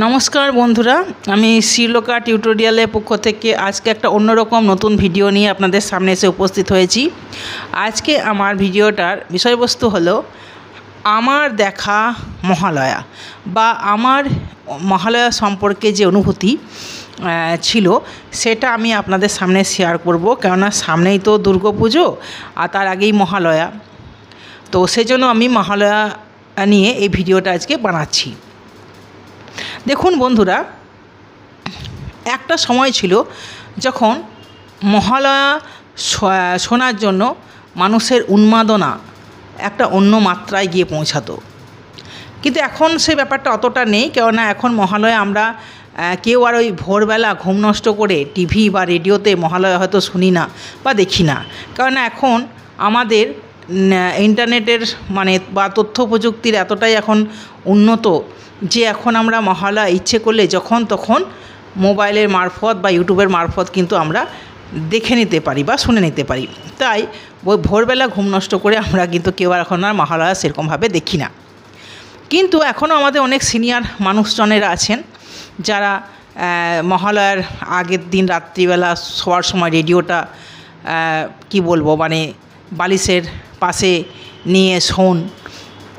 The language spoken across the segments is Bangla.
নমস্কার বন্ধুরা, আমি শ্রীলোকা টিউটোরিয়ালের পক্ষ থেকে আজকে একটা অন্যরকম নতুন ভিডিও নিয়ে আপনাদের সামনে এসে উপস্থিত হয়েছি। আজকে আমার ভিডিওটার বিষয়বস্তু হলো আমার দেখা মহালয়া বা আমার মহালয়া সম্পর্কে যে অনুভূতি ছিল সেটা আমি আপনাদের সামনে শেয়ার করব। কেননা সামনেই তো দুর্গাপুজো আর তার আগেই মহালয়া, তো সেজন্য আমি মহালয়া নিয়ে এই ভিডিওটা আজকে বানাচ্ছি। দেখুন বন্ধুরা, একটা সময় ছিল যখন মহালয়া শোনার জন্য মানুষের উন্মাদনা একটা অন্য মাত্রায় গিয়ে পৌঁছাতো, কিন্তু এখন সেই ব্যাপারটা অতটা নেই। কেননা এখন মহালয়া আমরা কেউ আর ওই ভোরবেলা ঘুম নষ্ট করে টিভি বা রেডিওতে মহালয়া হয়তো শুনি না বা দেখি না। কেননা এখন আমাদের ইন্টারনেটের বা তথ্য প্রযুক্তির এতটাই এখন উন্নত যে এখন আমরা মহালয়া ইচ্ছে করলে যখন তখন মোবাইলের মারফত বা ইউটিউবের মারফত কিন্তু আমরা দেখে নিতে পারি বা শুনে নিতে পারি। তাই ওই ভোরবেলা ঘুম নষ্ট করে আমরা কিন্তু কেউ আর এখন আর মহালয়া সেরকমভাবে দেখি না। কিন্তু এখনও আমাদের অনেক সিনিয়র মানুষজনেরা আছেন যারা মহালয়ার আগের দিন রাত্রিবেলা শোয়ার সময় রেডিওটা বালিশের পাশে নিয়ে শোন,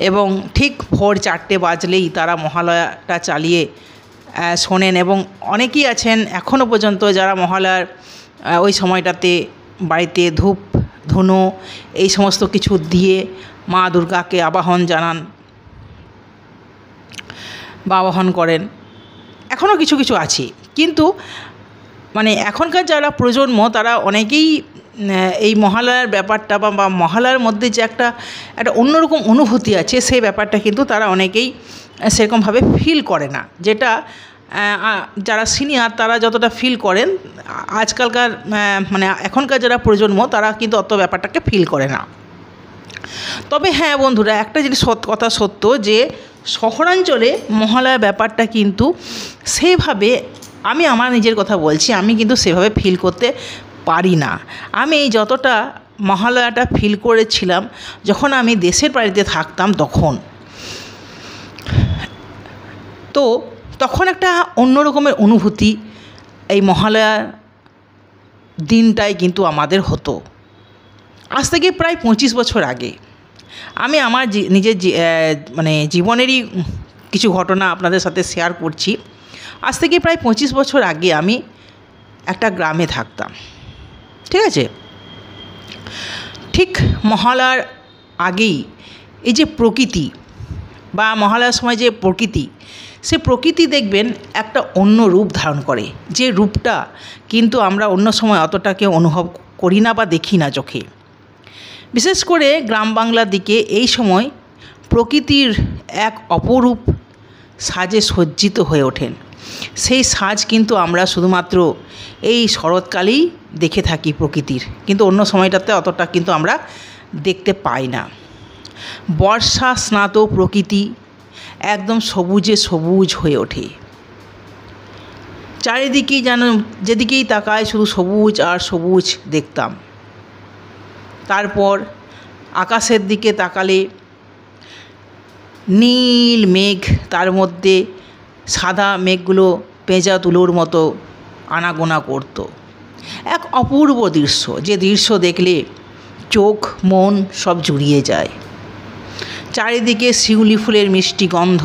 এবং ঠিক ভোর 4টে বাজলেই তারা মহালয়াটা চালিয়ে শোনেন। এবং অনেকেই আছেন এখনও পর্যন্ত যারা মহালয়ার ওই সময়টাতে বাড়িতে ধূপ ধুনো এই সমস্ত কিছু দিয়ে মা দুর্গাকে আবাহন জানান বা আবাহন করেন। এখনও কিছু কিছু আছে, কিন্তু এখনকার যারা প্রজন্ম তারা অনেকেই এই মহালয়ার ব্যাপারটা বা মহালয়ার মধ্যে যে একটা অন্যরকম অনুভূতি আছে সেই ব্যাপারটা কিন্তু তারা অনেকেই সেরকমভাবে ফিল করে না। যেটা যারা সিনিয়র তারা যতটা ফিল করেন, আজকালকার এখনকার যারা প্রজন্ম তারা কিন্তু অত ব্যাপারটাকে ফিল করে না। তবে হ্যাঁ বন্ধুরা, একটা জিনিস কথা সত্য যে শহরাঞ্চলে মহালয়া ব্যাপারটা কিন্তু সেভাবে, আমি আমার নিজের কথা বলছি, আমি কিন্তু সেভাবে ফিল করতে পারি না। আমি যতটা মহালয়াটা ফিল করেছিলাম যখন আমি দেশের বাড়িতে থাকতাম তখন একটা অন্য রকমের অনুভূতি এই মহালয়ার দিনটাই কিন্তু আমাদের হতো। আজ থেকে প্রায় 25 বছর আগে আমি আমার নিজের জীবনেরই কিছু ঘটনা আপনাদের সাথে শেয়ার করছি। আজ থেকে প্রায় 25 বছর আগে আমি একটা গ্রামে থাকতাম, ঠিক আছে। ঠিক মহালয়ার আগেই এই যে প্রকৃতি বা মহালয়ার সময় যে প্রকৃতি, সে প্রকৃতি দেখবেন একটা অন্য রূপ ধারণ করে, যে রূপটা কিন্তু আমরা অন্য সময় অতটা কেউ অনুভব করি না বা দেখি না চোখে। বিশেষ করে গ্রাম বাংলার দিকে এই সময় প্রকৃতির এক অপরূপ সাজে সজ্জিত হয়ে ওঠেন। সেই সাজ কিন্তু আমরা শুধুমাত্র এই শরৎকালেই দেখে থাকি প্রকৃতির, কিন্তু অন্য সময়টাতে অতটা কিন্তু আমরা দেখতে পাই না। বর্ষা স্নাত প্রকৃতি একদম সবুজে সবুজ হয়ে ওঠে, চারিদিকেই যেন যেদিকেই তাকায় শুধু সবুজ আর সবুজ দেখতাম। তারপর আকাশের দিকে তাকালে নীল মেঘ, তার মধ্যে সাদা মেঘগুলো পেঁজা তুলোর মতো আনাগোনা করত। এক অপূর্ব দৃশ্য, যে দৃশ্য দেখলে চোখ মন সব জুড়িয়ে যায়। চারিদিকে শিউলি ফুলের মিষ্টি গন্ধ,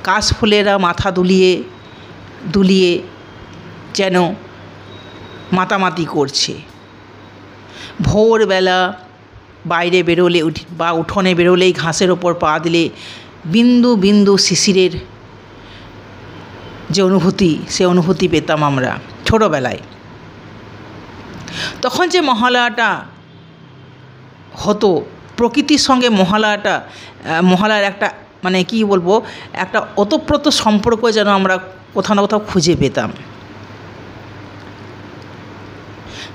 কাশফুলেরা মাথা দুলিয়ে দুলিয়ে যেন মাতামাতি করছে। ভোরবেলা বাইরে বেরোলে বা উঠোনে বেরোলেই ঘাসের ওপর পা দিলে বিন্দু বিন্দু শিশিরের যে অনুভূতি, সে অনুভূতি পেতাম আমরা ছোটোবেলায়। তখন যে মহালয়াটা হতো, প্রকৃতির সঙ্গে মহালয়ার একটা একটা ওতপ্রোত সম্পর্ক যেন আমরা কোথাও না কোথাও খুঁজে পেতাম।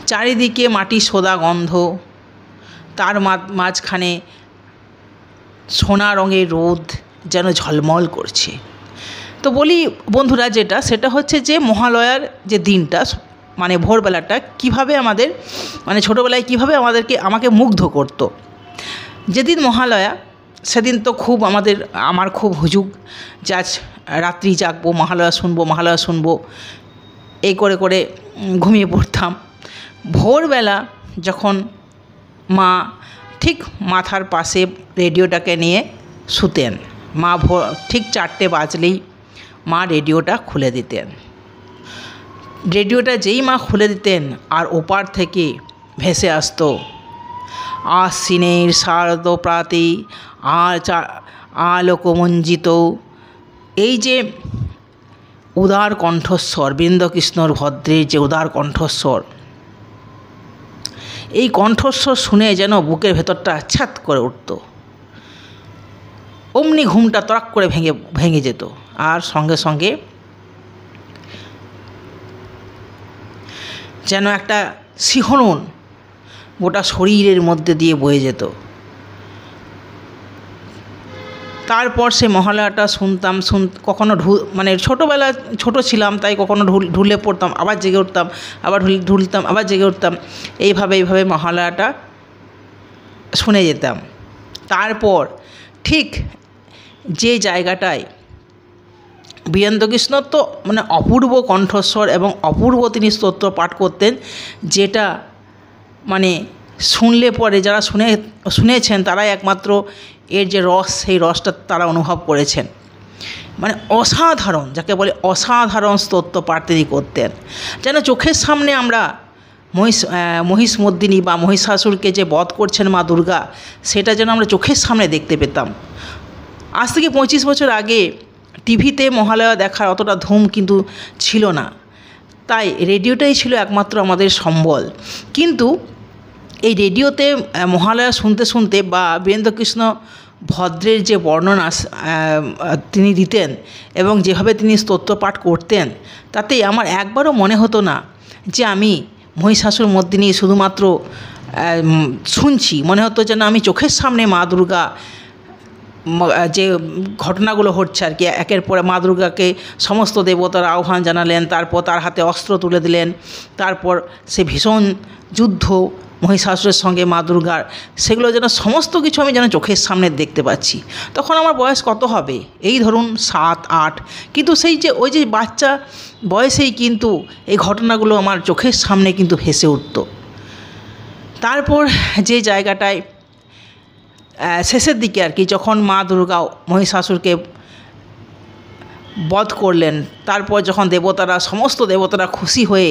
চারিদিকে মাটির সোদা গন্ধ, তার মাঝখানে সোনা রঙের রোদ যেন ঝলমল করছে। তো বলি বন্ধুরা, সেটা হচ্ছে যে মহালয়ার যে দিনটা ভোরবেলাটা কীভাবে আমাদের ছোটোবেলায় কীভাবে আমাকে মুগ্ধ করতো। যেদিন মহালয়া সেদিন তো খুব আমার খুব হুজুগ যে আজ রাত্রি জাগবো, মহালয়া শুনবো এই করে করে ঘুমিয়ে পড়তাম। ভোরবেলা যখন মা ঠিক মাথার পাশে রেডিওটাকে নিয়ে শুতেন, মা ঠিক 4টে বাজলেই মা রেডিওটা খুলে দিতেন। রেডিওটা যেই মা খুলে দিতেন আর ওপার থেকে ভেসে আসতো আশ্বিনের শারদ প্রাতে আলোকমঞ্জিত, এই যে উদার কণ্ঠস্বর, বীরেন্দ্রকৃষ্ণ ভদ্রের যে উদার কণ্ঠস্বর, এই কণ্ঠস্বর শুনে যেন বুকের ভেতরটা ছ্যাৎ করে উঠত। অমনি ঘুমটা তড়াক করে ভেঙে যেত, আর সঙ্গে সঙ্গে যেন একটা শিহরণ গোটা শরীরের মধ্যে দিয়ে বয়ে যেত। তারপর সে মহালয়াটা শুনতাম, কখনো মানে ছোটোবেলা ছোট ছিলাম তাই কখনো ঢুলে পড়তাম, আবার জেগে উঠতাম, আবার ঢুলতাম, আবার জেগে উঠতাম, এইভাবে মহালয়াটা শুনে যেতাম। তারপর ঠিক যে জায়গাটায় বীরেন্দ্রকৃষ্ণ তো মানে অপূর্ব কণ্ঠস্বর এবং অপূর্ব তিনি স্তোত্র পাঠ করতেন, যেটা মানে শুনলে পরে যারা শুনেছেন তারাই একমাত্র এর যে রস, সেই রসটা তারা অনুভব করেছেন। মানে অসাধারণ, যাকে বলে অসাধারণ স্তোত্র পাঠ তিনি করতেন। যেন চোখের সামনে আমরা মহিষমর্দিনী বা মহিষাসুরকে যে বধ করছেন মা দুর্গা, সেটা যেন আমরা চোখের সামনে দেখতে পেতাম। আজ থেকে 25 বছর আগে টিভিতে মহালয়া দেখার অতটা ধুম কিন্তু ছিল না, তাই রেডিওটাই ছিল একমাত্র আমাদের সম্বল। কিন্তু এই রেডিওতে মহালয়া শুনতে শুনতে বা বীরেন্দ্রকৃষ্ণ ভদ্রের যে বর্ণনা তিনি দিতেন এবং যেভাবে তিনি স্তোত্র পাঠ করতেন, তাতে আমার একবারও মনে হতো না যে আমি মহিষাসুর মর্দিনী শুধুমাত্র শুনছি। মনে হতো যেন আমি চোখের সামনে মা দুর্গা যে ঘটনাগুলো হচ্ছে আর কি, একের পরে মা দুর্গাকে সমস্ত দেবতারা আহ্বান জানালেন, তারপর তার হাতে অস্ত্র তুলে দিলেন, তারপর সে ভীষণ যুদ্ধ মহিষাসুরের সঙ্গে মা দুর্গার, সেগুলো যেন সমস্ত কিছু আমি যেন চোখের সামনে দেখতে পাচ্ছি। তখন আমার বয়স কত হবে, এই ধরুন 7-8, কিন্তু সেই যে ওই যে বাচ্চা বয়সেই কিন্তু এই ঘটনাগুলো আমার চোখের সামনে কিন্তু ভেসে উঠত। তারপর যে জায়গাটায় শেষের দিকে আর কি, যখন মা দুর্গা মহিষাসুরকে বধ করলেন, তারপর যখন সমস্ত দেবতারা খুশি হয়ে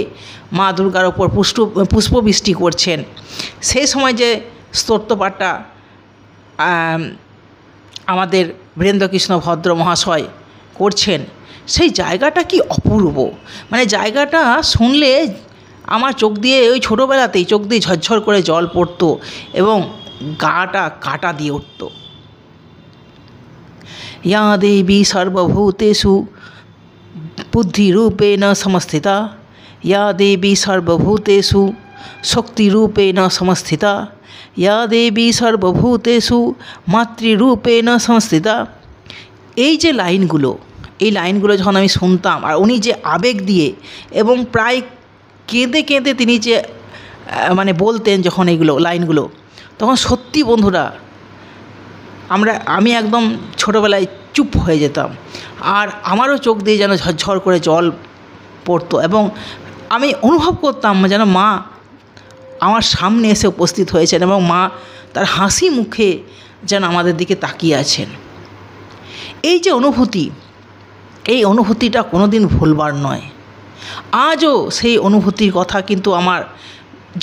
মা দুর্গার ওপর পুষ্পবৃষ্টি করছেন, সেই সময় যে স্তোত্রপাঠটা আমাদের বীরেন্দ্রকৃষ্ণ ভদ্র মহাশয় করছেন, সেই জায়গাটা কি অপূর্ব। মানে জায়গাটা শুনলে আমার চোখ দিয়ে, ওই ছোটোবেলাতেই চোখ দিয়ে ঝরঝর করে জল পড়তো এবং গাটা কাটা দিয়ে উঠত। या देवी सर्वभूतेषु बुद्धिरूपेण संस्थिता, या देवी सर्वभूतेषु शक्तिरूपेण संस्थिता, या देवी सर्वभूतेषु मातृरूपेण संस्थिता। এই যে লাইনগুলো যখন আমি শুনতাম, আর উনি যে আবেগ দিয়ে এবং প্রায় কেঁদে কেঁদে তিনি যে মানে বলতেন যখন এইগুলো লাইনগুলো, তখন সত্যি বন্ধুরা আমি একদম ছোটোবেলায় চুপ হয়ে যেতাম, আর আমারও চোখ দিয়ে যেন ঝরঝর করে জল পড়তো এবং আমি অনুভব করতাম যেন মা আমার সামনে এসে উপস্থিত হয়েছেন এবং মা তার হাসি মুখে যেন আমাদের দিকে তাকিয়ে আছেন। এই যে অনুভূতি, এই অনুভূতিটা কোনো দিন ভুলবার নয়। আজও সেই অনুভূতির কথা কিন্তু আমার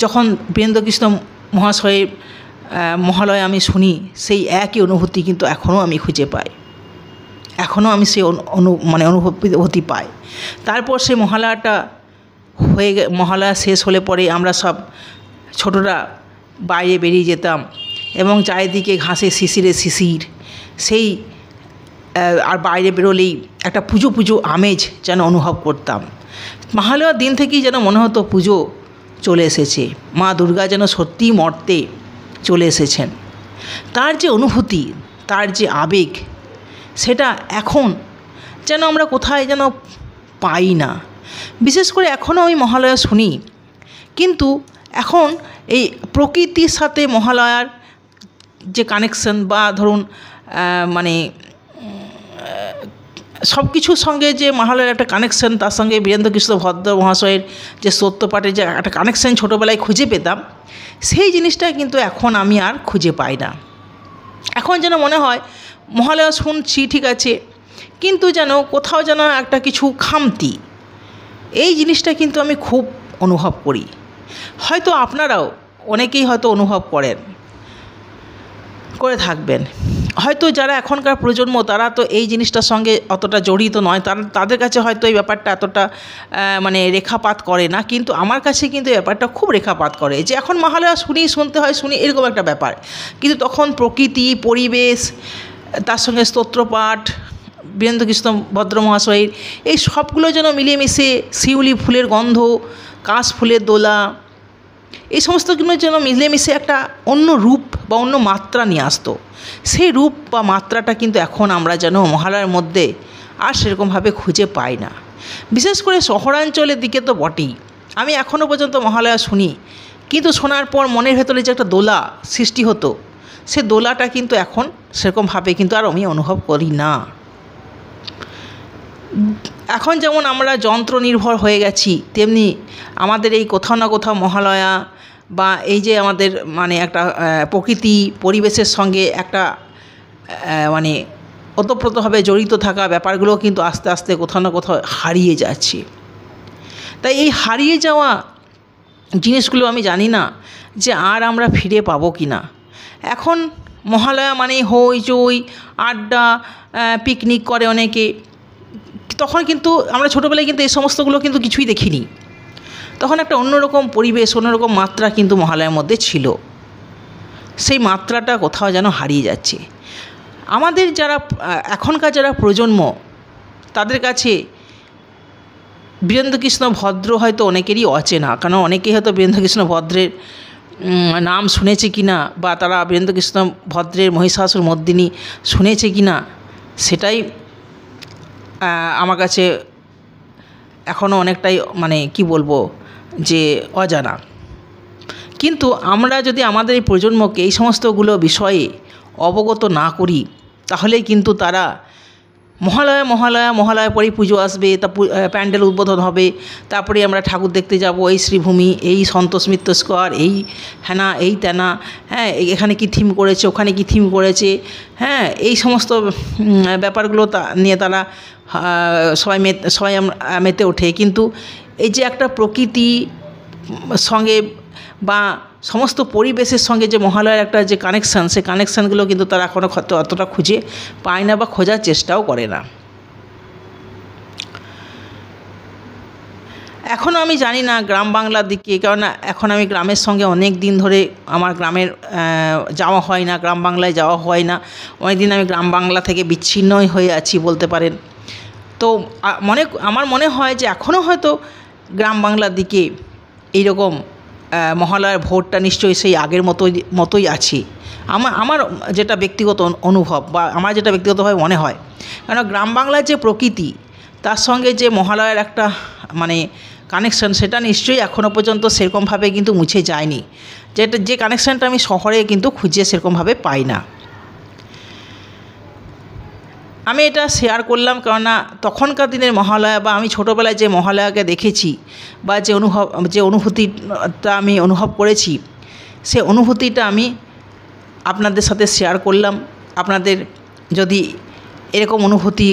যখন বীরেন্দ্রকৃষ্ণ মহাশয়ের মহালয়া আমি শুনি, সেই একই অনুভূতি কিন্তু এখনও আমি খুঁজে পাই, এখনও আমি সেই অনুভূতি পাই। তারপর সেই মহালয়া শেষ হলে পরে আমরা সব ছোটরা বাইরে বেরিয়ে যেতাম এবং চারিদিকে ঘাসে শিশির, সেই আর বাইরে বেরোলেই একটা পুজো আমেজ যেন অনুভব করতাম। মহালয়ার দিন থেকেই যেন মনে হতো পুজো চলে এসেছে, মা দুর্গা যেন সত্যিই মর্তে চলে এসেছেন। তার যে অনুভূতি, তার যে আবেগ, সেটা এখন যেন আমরা কোথায় যেন পাই না। বিশেষ করে এখনও আমি মহালয়া শুনি, কিন্তু এখন এই প্রকৃতির সাথে মহালয়ার যে কানেকশন, বা ধরুন মানে সব কিছুর সঙ্গে যে মহালয়ার একটা কানেকশন, তার সঙ্গে বীরেন্দ্রকৃষ্ণ ভদ্র মহাশয়ের যে সত্যপাঠের যে একটা কানেকশন ছোটোবেলায় খুঁজে পেতাম, সেই জিনিসটা কিন্তু এখন আমি আর খুঁজে পাই না। এখন যেন মনে হয় মহালয়া শুনছি ঠিক আছে, কিন্তু যেন কোথাও যেন একটা কিছু খামতি, এই জিনিসটা কিন্তু আমি খুব অনুভব করি। হয়তো আপনারাও অনেকেই হয়তো অনুভব করে থাকবেন। হয়তো যারা এখনকার প্রজন্ম তারা তো এই জিনিসটার সঙ্গে অতটা জড়িত নয়, তাদের কাছে হয়তো এই ব্যাপারটা এতটা মানে রেখাপাত করে না, কিন্তু আমার কাছে কিন্তু এই ব্যাপারটা খুব রেখাপাত করে যে এখন মহালয়া শুনি এরকম একটা ব্যাপার। কিন্তু তখন প্রকৃতি, পরিবেশ, তার সঙ্গে স্তোত্রপাঠ, বীরেন্দ্রকৃষ্ণ ভদ্র মহাশয়ের এই সবগুলো যেন মিলেমিশে, শিউলি ফুলের গন্ধ, কাশ ফুলের দোলা, এই সমস্তগুলো যেন মিলেমিশে একটা অন্য রূপ বা অন্য মাত্রা নিয়ে আসতো। সেই রূপ বা মাত্রাটা কিন্তু এখন আমরা যেন মহালয়ার মধ্যে আর সেরকমভাবে খুঁজে পাই না। বিশেষ করে শহরাঞ্চলের দিকে তো বটেই। আমি এখনও পর্যন্ত মহালয়া শুনি, কিন্তু শোনার পর মনের ভেতরে যে একটা দোলা সৃষ্টি হতো, সে দোলাটা কিন্তু এখন সেরকমভাবে কিন্তু আর আমি অনুভব করি না। এখন যেমন আমরা যন্ত্র নির্ভর হয়ে গেছি, তেমনি আমাদের এই কোথাও না কোথাও মহালয়া বা এই যে আমাদের মানে একটা প্রকৃতি পরিবেশের সঙ্গে একটা মানে ওতপ্রোতভাবে জড়িত থাকা ব্যাপারগুলো কিন্তু আস্তে আস্তে কোথাও না কোথাও হারিয়ে যাচ্ছে। তাই এই হারিয়ে যাওয়া জিনিসগুলো আমি জানি না যে আর আমরা ফিরে পাবো কি না। এখন মহালয়া মানে হইচই, আড্ডা, পিকনিক করে অনেকে। তখন কিন্তু আমরা ছোটোবেলায় কিন্তু এই সমস্তগুলো কিন্তু কিছুই দেখিনি। তখন একটা অন্যরকম পরিবেশ, অন্যরকম মাত্রা কিন্তু মহালয়ার মধ্যে ছিল। সেই মাত্রাটা কোথাও যেন হারিয়ে যাচ্ছে। আমাদের যারা এখনকার যারা প্রজন্ম, তাদের কাছে বীরেন্দ্রকৃষ্ণ ভদ্র হয়তো অনেকেরই অচেনা, কারণ অনেকেই হয়তো বীরেন্দ্রকৃষ্ণ ভদ্রের নাম শুনেছে কি না, বা তারা বীরেন্দ্রকৃষ্ণ ভদ্রের মহিষাসুর মর্দিনী শুনেছে কি না, সেটাই আমার কাছে এখনও অনেকটাই মানে কি বলবো যে অজানা। কিন্তু আমরা যদি আমাদের এই প্রজন্মকে এই সমস্তগুলো অবগত না করি, তাহলেই কিন্তু তারা মহালয়া পরেই পুজো আসবে, তা প্যান্ডেল উদ্বোধন হবে, তারপরে আমরা ঠাকুর দেখতে যাব, এই শ্রীভূমি, এই সন্তোষ মিত্র স্কোয়ার, এই হ্যানা, এই তেনা, হ্যাঁ এখানে কি থিম করেছে, ওখানে কি থিম করেছে, হ্যাঁ এই সমস্ত ব্যাপারগুলো নিয়ে তারা সবাই মেতে ওঠে। কিন্তু এই যে একটা প্রকৃতি সঙ্গে বা সমস্ত পরিবেশের সঙ্গে যে মহালয়ার একটা যে কানেকশান, সেই কানেকশানগুলো কিন্তু তারা এখনও অতটা খুঁজে পায় না বা খোঁজার চেষ্টাও করে না। এখনও আমি জানি না গ্রাম বাংলার দিকে, কেননা এখন আমি গ্রামের সঙ্গে অনেক দিন ধরে আমার গ্রামের যাওয়া হয় না, গ্রাম বাংলায় যাওয়া হয় না, অনেক দিন আমি গ্রাম বাংলা থেকে বিচ্ছিন্নই হয়ে আছি বলতে পারেন। তো আমার মনে হয় যে এখনও হয়তো গ্রাম বাংলার দিকে এইরকম মহালয়ার ভোরটা নিশ্চয়ই সেই আগের মতোই আছে। আমার যেটা ব্যক্তিগত অনুভব বা আমার যেটা ব্যক্তিগতভাবে মনে হয়, কেন গ্রাম বাংলার যে প্রকৃতি, তার সঙ্গে যে মহালয়ার একটা মানে কানেকশান, সেটা নিশ্চয়ই এখনও পর্যন্ত সেরকমভাবে কিন্তু মুছে যায়নি, যে কানেকশানটা আমি শহরে কিন্তু খুঁজে সেরকমভাবে পাই না। আমি এটা শেয়ার করলাম কেননা তখনকার দিনের মহালয়া বা আমি ছোটোবেলায় যে মহালয়াকে দেখেছি বা যে অনুভূতিটা আমি অনুভব করেছি, সে অনুভূতিটা আমি আপনাদের সাথে শেয়ার করলাম। আপনাদের যদি এরকম অনুভূতি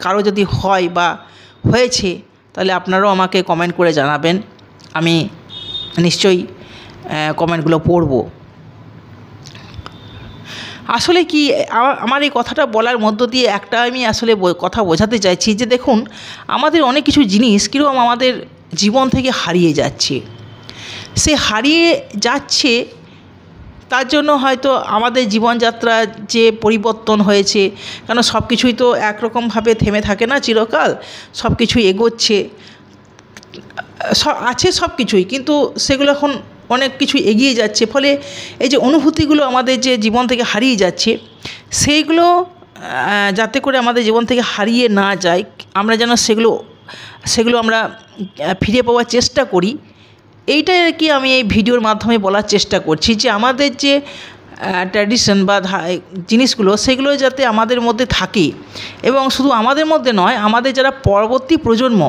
কারো যদি হয় বা হয়েছে, তাহলে আপনারাও আমাকে কমেন্ট করে জানাবেন। আমি নিশ্চয়ই কমেন্টগুলো পড়ব। আসলে কি আমার এই কথাটা বলার মধ্য দিয়ে একটা আমি আসলে কথা বোঝাতে চাইছি যে দেখুন, আমাদের অনেক কিছু জিনিস কীরকম আমাদের জীবন থেকে হারিয়ে যাচ্ছে। সে হারিয়ে যাচ্ছে, তার জন্য হয়তো আমাদের জীবনযাত্রার যে পরিবর্তন হয়েছে, কেন সব কিছুই তো একরকমভাবে থেমে থাকে না চিরকাল, সব কিছুই এগোচ্ছে, আছে সব কিছুই, কিন্তু সেগুলো এখন অনেক কিছু এগিয়ে যাচ্ছে। ফলে এই যে অনুভূতিগুলো আমাদের যে জীবন থেকে হারিয়ে যাচ্ছে, সেইগুলো যাতে করে আমাদের জীবন থেকে হারিয়ে না যায়, আমরা যেন সেগুলো আমরা ফিরে পাওয়ার চেষ্টা করি। এইটাই আর কি আমি এই ভিডিওর মাধ্যমে বলার চেষ্টা করছি, যে আমাদের যে ট্র্যাডিশন বা জিনিসগুলো সেগুলো যাতে আমাদের মধ্যে থাকে, এবং শুধু আমাদের মধ্যে নয়, আমাদের যারা পরবর্তী প্রজন্ম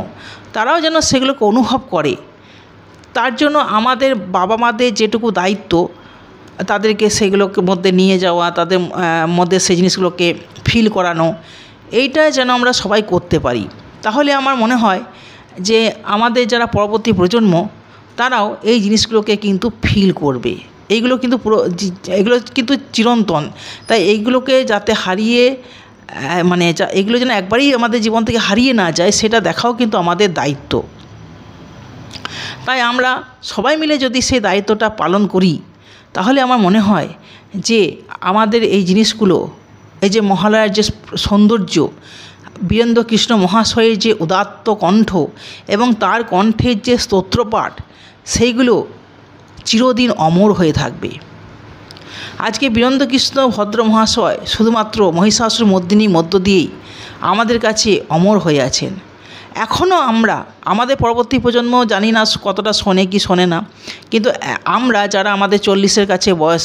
তারাও যেন সেগুলোকে অনুভব করে। তার জন্য আমাদের বাবা মাদের যেটুকু দায়িত্ব, তাদেরকে সেগুলোকে মধ্যে নিয়ে যাওয়া, তাদের মধ্যে সেই জিনিসগুলোকে ফিল করানো, এইটা যেন আমরা সবাই করতে পারি। তাহলে আমার মনে হয় যে আমাদের যারা পরবর্তী প্রজন্ম তারাও এই জিনিসগুলোকে কিন্তু ফিল করবে। এইগুলো কিন্তু এগুলো কিন্তু চিরন্তন, তাই এইগুলোকে যাতে হারিয়ে এগুলো যেন একবারই আমাদের জীবন থেকে হারিয়ে না যায়, সেটা দেখাও কিন্তু আমাদের দায়িত্ব। তাই আমরা সবাই মিলে যদি সেই দায়িত্বটা পালন করি, তাহলে আমার মনে হয় যে আমাদের এই জিনিসগুলো, এই যে মহালয়ার যে সৌন্দর্য, বীরেন্দ্রকৃষ্ণ মহাশয়ের যে উদাত্ত কণ্ঠ এবং তার কণ্ঠের যে স্তোত্রপাঠ, সেইগুলো চিরদিন অমর হয়ে থাকবে। আজকে বীরেন্দ্রকৃষ্ণ ভদ্র মহাশয় শুধুমাত্র মহিষাসুর মর্দিনীর মধ্য দিয়েই আমাদের কাছে অমর হয়ে আছেন। এখনও আমাদের পরবর্তী প্রজন্ম জানি না কতটা শোনে কি শোনে না, কিন্তু আমরা যারা আমাদের 40-এর কাছে বয়স,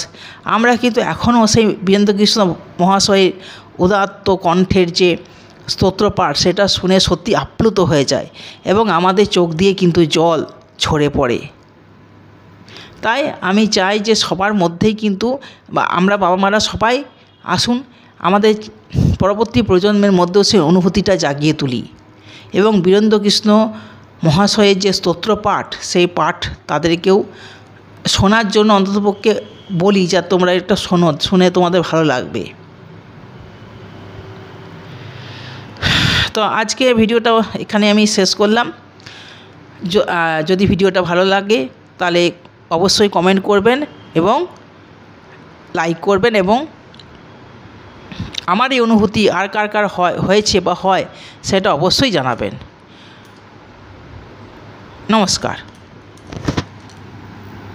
আমরা কিন্তু এখনও সেই বীরেন্দ্রকৃষ্ণ মহাশয়ের উদাত্ত কণ্ঠের যে স্তোত্রপাঠ, সেটা শুনে সত্যি আপ্লুত হয়ে যায় এবং আমাদের চোখ দিয়ে কিন্তু জল ঝরে পড়ে। তাই আমি চাই যে সবার মধ্যেই কিন্তু আমরা বাবা মারা সবাই আসুন, আমাদের পরবর্তী প্রজন্মের মধ্যেও সেই অনুভূতিটা জাগিয়ে তুলি এবং বীরেন্দ্রকৃষ্ণ মহাশয়ের যে স্তোত্রপাঠ, সেই পাঠ তাদেরকেও শোনার জন্য অন্ততপক্ষে বলি, যা তোমরা একটা শুনে তোমাদের ভালো লাগবে। তো আজকে ভিডিওটা এখানে আমি শেষ করলাম। যদি ভিডিওটা ভালো লাগে তাহলে অবশ্যই কমেন্ট করবেন এবং লাইক করবেন, এবং আমার এই অনুভূতি আর কার কার হয়েছে বা হয় সেটা অবশ্যই জানাবেন। নমস্কার।